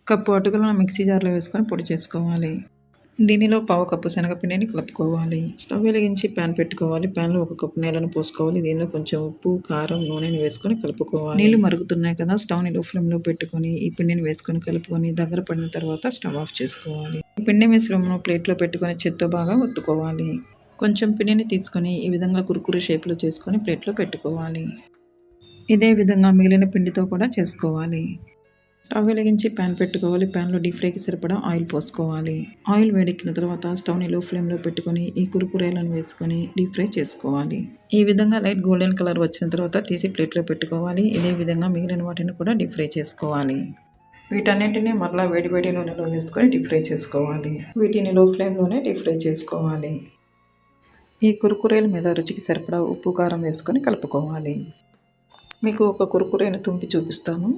Cup అటుకులను mixie జార్లో వేసుకొని పొడి చేసుకోవాలి. దీనిలో పావు కప్పు శనగపిండిని కలుపుకోవాలి. స్టవ్ వెలిగించి ప్యాన్ పెట్టుకోవాలి. ప్యాన్లో 1 కప్పు నీళ్ళను పోసుకోవాలి. దీనిలో కొంచెం ఉప్పు, కారం, నూనెని వేసుకొని కలుపుకోవాలి. నీళ్లు మరుగుతున్నాయి కదా, స్టవ్ని లో ఫ్లేమ్లో పెట్టుకొని ఈ పిండిని వేసుకొని కలుపుకొని దగ్గర పడిన తర్వాత స్టవ్ ఆఫ్ చేసుకోవాలి. ఈ పిండి మిశ్రమం ప్లేట్లో పెట్టుకొని చేత్తో బాగా ఒత్తుకోవాలి. కొంచెం పిండిని తీసుకొని ఈ విధంగా కురుకురు షేప్లో చేసుకొని ప్లేట్లో పెట్టుకోవాలి. ఇదే విధంగా మిగిలిన పిండితో కూడా చేసుకోవాలి. స్టవ్ వెలిగించి ప్యాన్ పెట్టుకోవాలి. ప్యాన్లో డీప్ ఫ్రైకి సరిపడా ఆయిల్ పోసుకోవాలి. ఆయిల్ వేడెక్కిన తర్వాత స్టవ్ని లో ఫ్లేమ్లో పెట్టుకొని ఈ కురుకురేలను వేసుకొని డీప్ ఫ్రై చేసుకోవాలి. ఈ విధంగా లైట్ గోల్డెన్ కలర్ వచ్చిన తర్వాత తీసి ప్లేట్లో పెట్టుకోవాలి. ఇదే విధంగా మిగిలిన వాటిని కూడా డీప్ ఫ్రై చేసుకోవాలి. వీటన్నింటినీ మరలా వేడి నూనెలో వేసుకొని డీప్ ఫ్రై చేసుకోవాలి. వీటిని లో ఫ్లేమ్లోనే డీప్ ఫ్రై చేసుకోవాలి. ఈ కురుకురేల మీద రుచికి సరిపడా ఉప్పు, కారం వేసుకొని కలుపుకోవాలి. మీకు ఒక కురుకురేను తుంపి చూపిస్తాను.